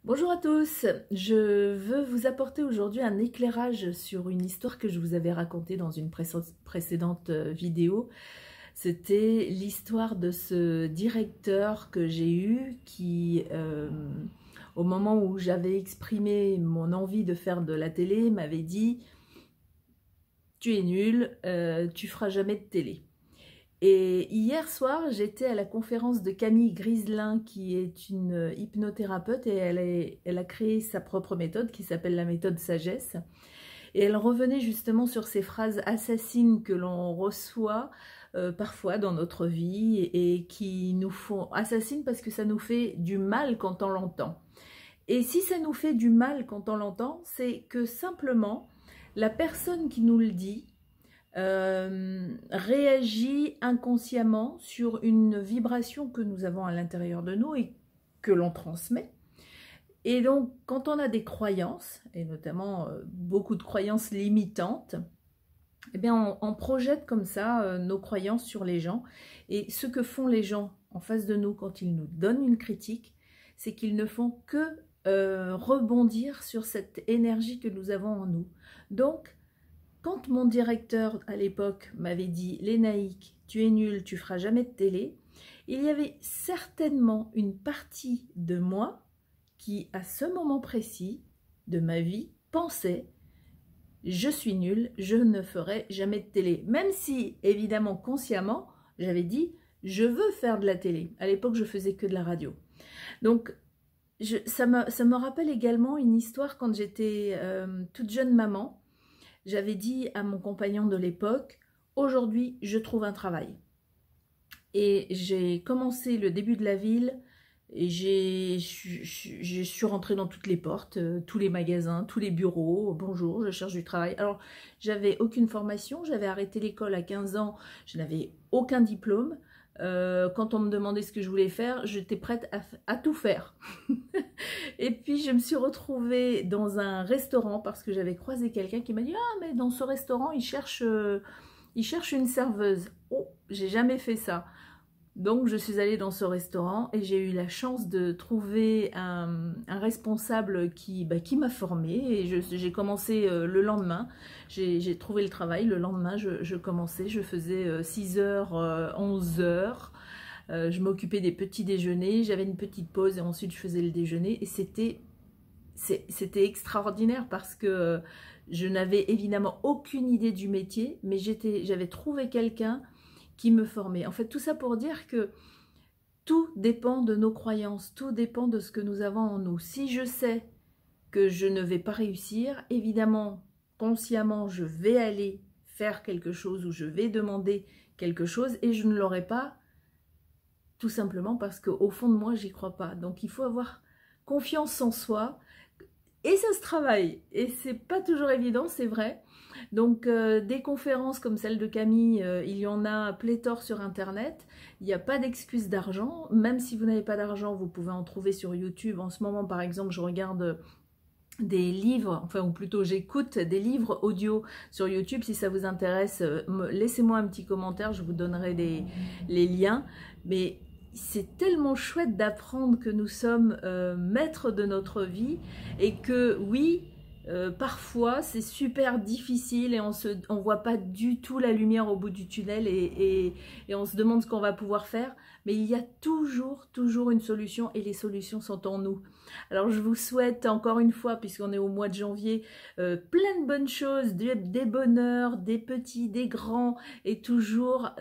Bonjour à tous, je veux vous apporter aujourd'hui un éclairage sur une histoire que je vous avais racontée dans une précédente vidéo. C'était l'histoire de ce directeur que j'ai eu qui, au moment où j'avais exprimé mon envie de faire de la télé, m'avait dit « Tu es nul, tu feras jamais de télé ». Et hier soir, j'étais à la conférence de Camille Griselin, qui est une hypnothérapeute, et elle a créé sa propre méthode qui s'appelle la méthode sagesse. Et elle revenait justement sur ces phrases assassines que l'on reçoit parfois dans notre vie et qui nous font assassines parce que ça nous fait du mal quand on l'entend. Et si ça nous fait du mal quand on l'entend, c'est que simplement la personne qui nous le dit réagit inconsciemment sur une vibration que nous avons à l'intérieur de nous et que l'on transmet. Et donc, quand on a des croyances, et notamment beaucoup de croyances limitantes, eh bien, on projette comme ça nos croyances sur les gens. Et ce que font les gens en face de nous quand ils nous donnent une critique, c'est qu'ils ne font que rebondir sur cette énergie que nous avons en nous. Donc, quand mon directeur à l'époque m'avait dit « Lénaïque, tu es nulle, tu feras jamais de télé », il y avait certainement une partie de moi qui, à ce moment précis de ma vie, pensait « Je suis nulle, je ne ferai jamais de télé ». Même si, évidemment, consciemment, j'avais dit « Je veux faire de la télé ». À l'époque, je faisais que de la radio. Donc, ça me rappelle également une histoire quand j'étais toute jeune maman. J'avais dit à mon compagnon de l'époque, aujourd'hui, je trouve un travail. Et j'ai commencé le début de la ville, et je suis rentrée dans toutes les portes, tous les magasins, tous les bureaux. Bonjour, je cherche du travail. Alors, j'avais aucune formation, j'avais arrêté l'école à 15 ans, je n'avais aucun diplôme. Quand on me demandait ce que je voulais faire, j'étais prête à tout faire. Et puis je me suis retrouvée dans un restaurant parce que j'avais croisé quelqu'un qui m'a dit « Ah, mais dans ce restaurant, ils cherchent une serveuse. » Oh, j'ai jamais fait ça. Donc je suis allée dans ce restaurant et j'ai eu la chance de trouver un responsable qui m'a formée. Et j'ai commencé le lendemain, j'ai trouvé le travail. Le lendemain, je commençais, je faisais 6h, 11h. Je m'occupais des petits déjeuners, j'avais une petite pause et ensuite je faisais le déjeuner. Et c'était extraordinaire parce que je n'avais évidemment aucune idée du métier, mais j'avais trouvé quelqu'un qui me formait. En fait, tout ça pour dire que tout dépend de nos croyances, tout dépend de ce que nous avons en nous. Si je sais que je ne vais pas réussir, évidemment, consciemment, je vais aller faire quelque chose ou je vais demander quelque chose et je ne l'aurai pas, tout simplement parce qu'au fond de moi, j'y crois pas. Donc, il faut avoir confiance en soi. Et ça se travaille, et c'est pas toujours évident, c'est vrai. Donc des conférences comme celle de Camille, il y en a pléthore sur internet. Il n'y a pas d'excuse d'argent, même si vous n'avez pas d'argent, vous pouvez en trouver sur YouTube. En ce moment, par exemple, je regarde des livres, enfin ou plutôt j'écoute des livres audio sur YouTube. Si ça vous intéresse, laissez-moi un petit commentaire, je vous donnerai les liens. Mais c'est tellement chouette d'apprendre que nous sommes maîtres de notre vie et que oui, parfois c'est super difficile et on voit pas du tout la lumière au bout du tunnel et on se demande ce qu'on va pouvoir faire, mais il y a toujours une solution et les solutions sont en nous. Alors je vous souhaite encore une fois, puisqu'on est au mois de janvier, plein de bonnes choses, des bonheurs, des petits, des grands et toujours...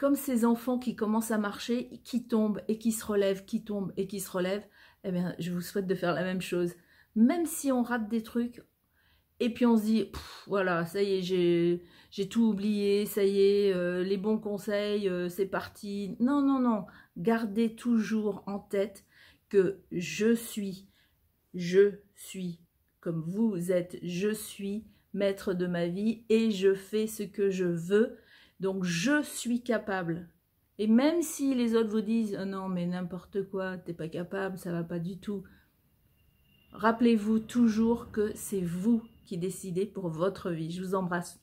comme ces enfants qui commencent à marcher, qui tombent et qui se relèvent, qui tombent et qui se relèvent, eh bien, je vous souhaite de faire la même chose. Même si on rate des trucs, et puis on se dit, voilà, ça y est, j'ai tout oublié, ça y est, les bons conseils, c'est parti. Non, non, non, gardez toujours en tête que je suis comme vous êtes, je suis maître de ma vie et je fais ce que je veux. Donc, je suis capable. Et même si les autres vous disent oh « Non, mais n'importe quoi, t'es pas capable, ça va pas du tout », rappelez-vous toujours que c'est vous qui décidez pour votre vie. Je vous embrasse.